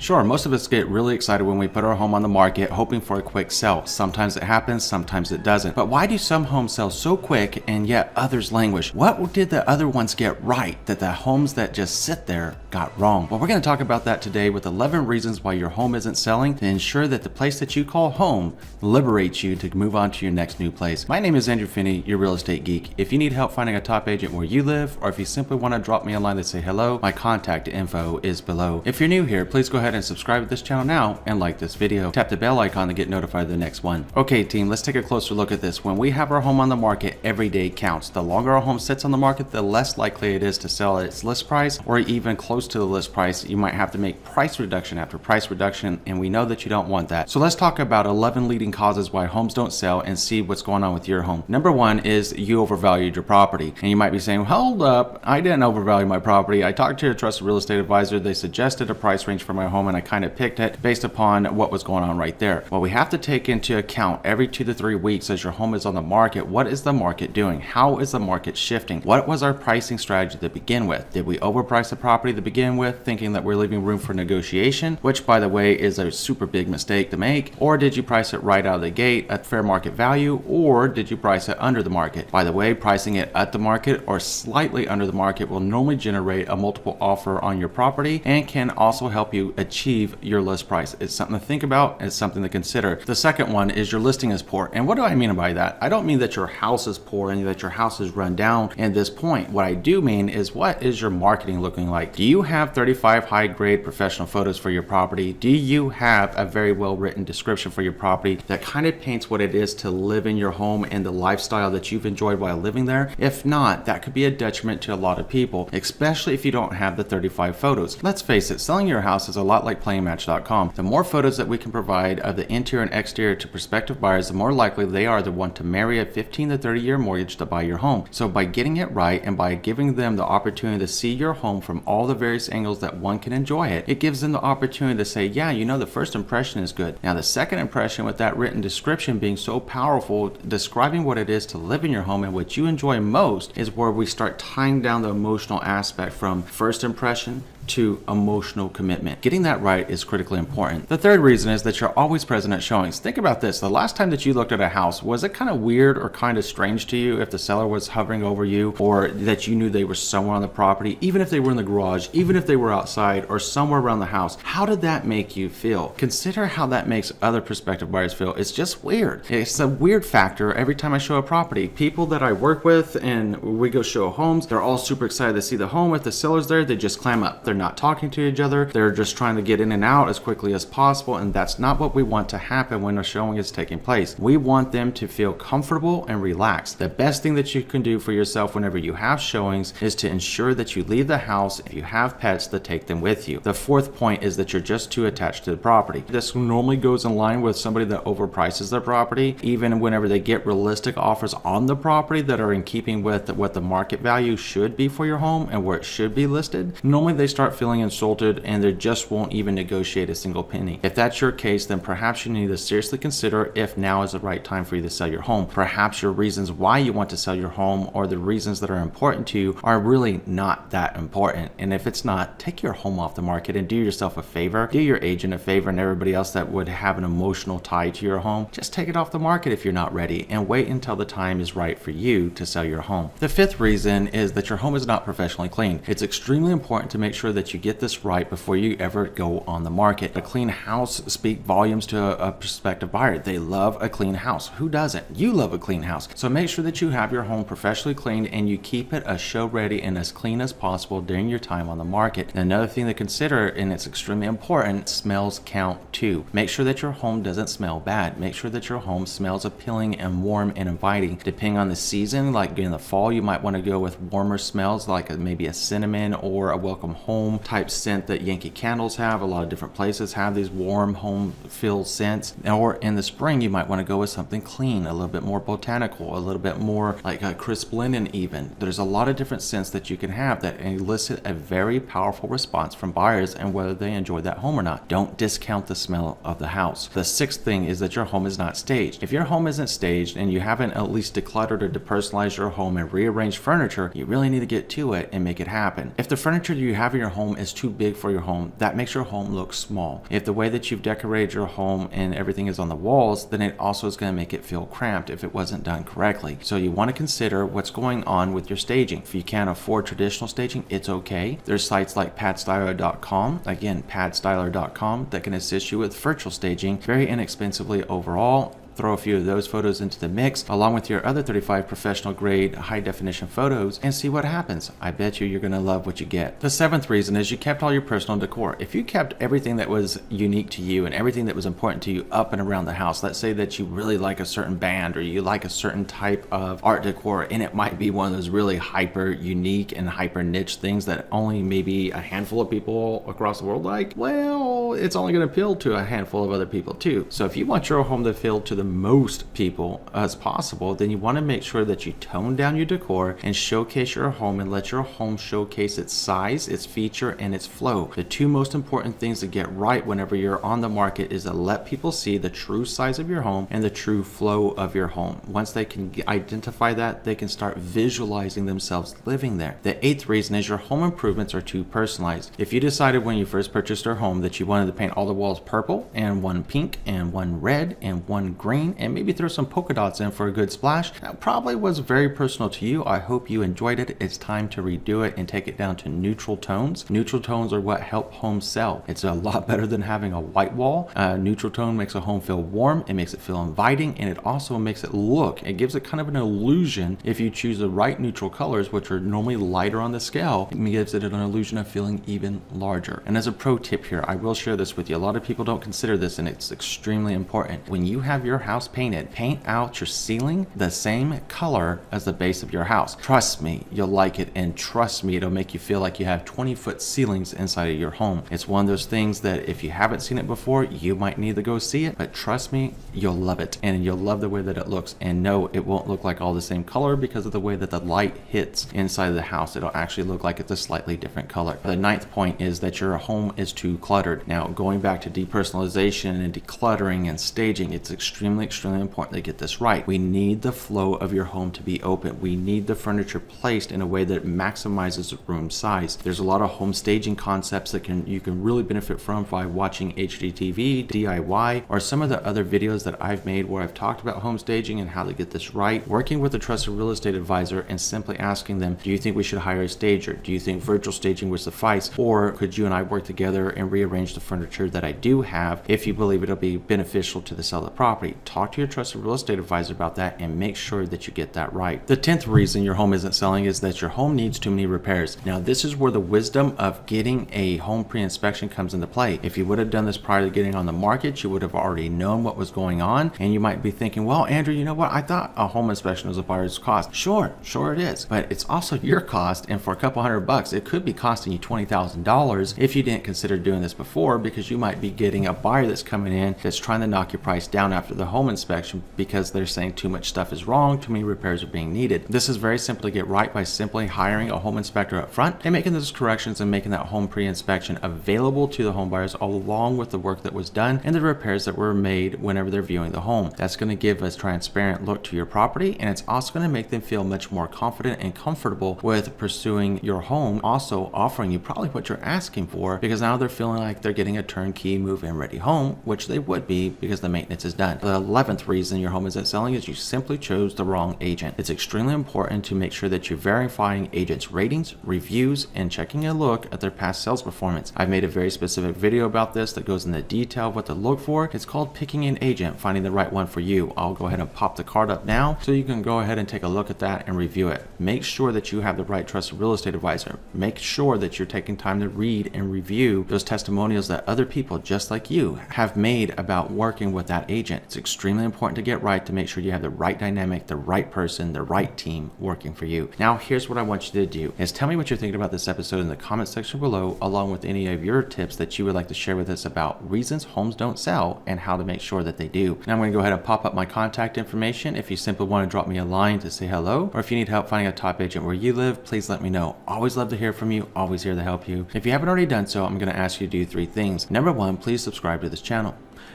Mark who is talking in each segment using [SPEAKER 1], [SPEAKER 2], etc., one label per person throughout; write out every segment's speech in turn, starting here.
[SPEAKER 1] Sure, most of us get really excited when we put our home on the market hoping for a quick sell. Sometimes it happens, sometimes it doesn't. But why do some homes sell so quick and yet others languish? What did the other ones get right that the homes that just sit there got wrong? Well, we're going to talk about that today with 11 reasons why your home isn't selling to ensure that the place that you call home liberates you to move on to your next new place. My name is Andrew Finney, your real estate geek. If you need help finding a top agent where you live, or if you simply want to drop me a line to say hello, my contact info is below. If you're new here, please go ahead and subscribe to this channel now and like this video. Tap the bell icon to get notified of the next one. Okay team, let's take a closer look at this. When we have our home on the market, every day counts. The longer our home sits on the market, the less likely it is to sell at its list price or even close to the list price. You might have to make price reduction after price reduction, and we know that you don't want that. So let's talk about 11 leading causes why homes don't sell and see what's going on with your home. Number one is you overvalued your property. And you might be saying, hold up, I didn't overvalue my property. I talked to a trusted real estate advisor. They suggested a price range for my home and I kind of picked it based upon what was going on right there. Well, we have to take into account every 2 to 3 weeks as your home is on the market, what is the market doing? How is the market shifting? What was our pricing strategy to begin with? Did we overprice the property to begin with, thinking that we're leaving room for negotiation, which by the way is a super big mistake to make? Or did you price it right out of the gate at fair market value? Or did you price it under the market? By the way, pricing it at the market or slightly under the market will normally generate a multiple offer on your property and can also help you achieve your list price. It's something to think about. It's something to consider. The second one is your listing is poor. And what do I mean by that? I don't mean that your house is poor and that your house is run down at this point. What I do mean is, what is your marketing looking like? Do you have 35 high grade professional photos for your property? Do you have a very well written description for your property that kind of paints what it is to live in your home and the lifestyle that you've enjoyed while living there? If not, that could be a detriment to a lot of people, especially if you don't have the 35 photos. Let's face it, selling your house is a lot like playing Match.com. The more photos that we can provide of the interior and exterior to prospective buyers, the more likely they are to want to marry a 15 to 30 year mortgage to buy your home. So by getting it right and by giving them the opportunity to see your home from all the various angles that one can enjoy it, it gives them the opportunity to say, yeah, you know, the first impression is good. Now the second impression, with that written description being so powerful, describing what it is to live in your home and what you enjoy most, is where we start tying down the emotional aspect from first impression to emotional commitment. Getting that right is critically important. The third reason is that you're always present at showings. Think about this. The last time that you looked at a house, was it kind of weird or kind of strange to you if the seller was hovering over you, or that you knew they were somewhere on the property, even if they were in the garage, even if they were outside or somewhere around the house? How did that make you feel? Consider how that makes other prospective buyers feel. It's just weird. It's a weird factor every time I show a property. People that I work with and we go show homes, they're all super excited to see the home. If the seller's there, they just clam up. They're not talking to each other. They're just trying to get in and out as quickly as possible, and that's not what we want to happen when a showing is taking place. We want them to feel comfortable and relaxed. The best thing that you can do for yourself whenever you have showings is to ensure that you leave the house, if you have pets, to take them with you. The fourth point is that you're just too attached to the property. This normally goes in line with somebody that overprices their property, even whenever they get realistic offers on the property that are in keeping with what the market value should be for your home and where it should be listed. Normally they start feeling insulted and they just won't even negotiate a single penny. If that's your case, then perhaps you need to seriously consider if now is the right time for you to sell your home. Perhaps your reasons why you want to sell your home, or the reasons that are important to you, are really not that important. And if it's not, take your home off the market and do yourself a favor, do your agent a favor, and everybody else that would have an emotional tie to your home. Just take it off the market if you're not ready and wait until the time is right for you to sell your home. The fifth reason is that your home is not professionally cleaned. It's extremely important to make sure that you get this right before you ever go on the market. A clean house speaks volumes to a prospective buyer. They love a clean house. Who doesn't? You love a clean house. So make sure that you have your home professionally cleaned and you keep it as show ready and as clean as possible during your time on the market. And another thing to consider, and it's extremely important, smells count too. Make sure that your home doesn't smell bad. Make sure that your home smells appealing and warm and inviting. Depending on the season, like in the fall, you might want to go with warmer smells like maybe a cinnamon or a welcome home type scent that Yankee Candles have. A lot of different places have these warm home filled scents. Or in the spring, you might want to go with something clean, a little bit more botanical, a little bit more like a crisp linen even. There's a lot of different scents that you can have that elicit a very powerful response from buyers and whether they enjoy that home or not. Don't discount the smell of the house. The sixth thing is that your home is not staged. If your home isn't staged and you haven't at least decluttered or depersonalized your home and rearranged furniture, you really need to get to it and make it happen. If the furniture you have in your home is too big for your home, that makes your home look small. If the way that you've decorated your home and everything is on the walls, then it also is going to make it feel cramped if it wasn't done correctly. So you want to consider what's going on with your staging. If you can't afford traditional staging, it's okay. There's sites like padstyler.com, again, padstyler.com, that can assist you with virtual staging very inexpensively overall. Throw a few of those photos into the mix along with your other 35 professional grade high definition photos and see what happens. I bet you're going to love what you get. The seventh reason is you kept all your personal decor. If you kept everything that was unique to you and everything that was important to you up and around the house, let's say that you really like a certain band or you like a certain type of art decor, and it might be one of those really hyper unique and hyper niche things that only maybe a handful of people across the world like, well, it's only going to appeal to a handful of other people too. So if you want your home to appeal to the most people as possible, then you want to make sure that you tone down your decor and showcase your home and let your home showcase its size, its feature, and its flow. The two most important things to get right whenever you're on the market is to let people see the true size of your home and the true flow of your home. Once they can identify that, they can start visualizing themselves living there. The eighth reason is your home improvements are too personalized. If you decided when you first purchased your home that you wanted to paint all the walls purple and one pink and one red and one green and maybe throw some polka dots in for a good splash, that probably was very personal to you. I hope you enjoyed it. It's time to redo it and take it down to neutral tones. Neutral tones are what help homes sell. It's a lot better than having a white wall. Neutral tone makes a home feel warm, it makes it feel inviting, and it also makes it look, it gives it kind of an illusion. If you choose the right neutral colors, which are normally lighter on the scale, it gives it an illusion of feeling even larger. And as a pro tip here, I will share this with you. A lot of people don't consider this, and it's extremely important. When you have your house painted, paint out your ceiling the same color as the base of your house. Trust me, you'll like it, and trust me, it'll make you feel like you have 20-foot ceilings inside of your home. It's one of those things that if you haven't seen it before, you might need to go see it, but trust me, you'll love it, and you'll love the way that it looks. And no, it won't look like all the same color because of the way that the light hits inside of the house. It'll actually look like it's a slightly different color. The ninth point is that your home is too cluttered. Now, going back to depersonalization and decluttering and staging, it's extremely important to get this right. We need the flow of your home to be open. We need the furniture placed in a way that maximizes the room size. There's a lot of home staging concepts that you can really benefit from by watching HGTV, DIY, or some of the other videos that I've made where I've talked about home staging and how to get this right. Working with a trusted real estate advisor and simply asking them, do you think we should hire a stager? Do you think virtual staging would suffice? Or could you and I work together and rearrange the furniture that I do have if you believe it'll be beneficial to the sale of the property? Talk to your trusted real estate advisor about that and make sure that you get that right. The 10th reason your home isn't selling is that your home needs too many repairs. Now, this is where the wisdom of getting a home pre-inspection comes into play. If you would have done this prior to getting on the market, you would have already known what was going on, and you might be thinking, well, Andrew, you know what? I thought a home inspection was a buyer's cost. Sure it is, but it's also your cost, and for a couple $100, it could be costing you $20,000 if you didn't consider doing this before, because you might be getting a buyer that's coming in that's trying to knock your price down after the home inspection because they're saying too much stuff is wrong, too many repairs are being needed. This is very simple to get right by simply hiring a home inspector up front and making those corrections and making that home pre-inspection available to the home buyers along with the work that was done and the repairs that were made whenever they're viewing the home. That's going to give a transparent look to your property, and it's also going to make them feel much more confident and comfortable with pursuing your home, also offering you probably what you're asking for, because now they're feeling like they're getting a turnkey move-in ready home, which they would be because the maintenance is done. The 11th reason your home isn't selling is you simply chose the wrong agent. It's extremely important to make sure that you're verifying agents' ratings, reviews, and checking a look at their past sales performance. I've made a very specific video about this that goes into detail of what to look for. It's called Picking an Agent, Finding the Right One for You. I'll go ahead and pop the card up now so you can go ahead and take a look at that and review it. Make sure that you have the right trusted real estate advisor. Make sure that you're taking time to read and review those testimonials that other people just like you have made about working with that agent. It's extremely important to get right to make sure you have the right dynamic, the right person, the right team working for you. Now, here's what I want you to do is tell me what you're thinking about this episode in the comment section below, along with any of your tips that you would like to share with us about reasons homes don't sell and how to make sure that they do. Now I'm going to go ahead and pop up my contact information if you simply want to drop me a line to say hello, or if you need help finding a top agent where you live, please let me know. Always love to hear from you, always here to help you. If you haven't already done so, I'm going to ask you to do 3 things. Number 1, please subscribe to this channel.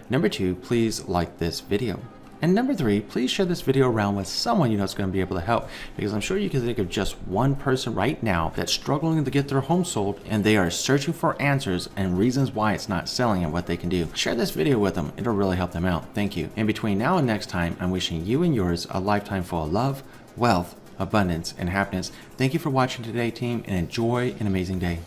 [SPEAKER 1] Number 2, please like this video. And number 3, please share this video around with someone you know is going to be able to help, because I'm sure you can think of just one person right now that's struggling to get their home sold and they are searching for answers and reasons why it's not selling and what they can do. Share this video with them. It'll really help them out. Thank you. And between now and next time, I'm wishing you and yours a lifetime full of love, wealth, abundance, and happiness. Thank you for watching today, team, and enjoy an amazing day.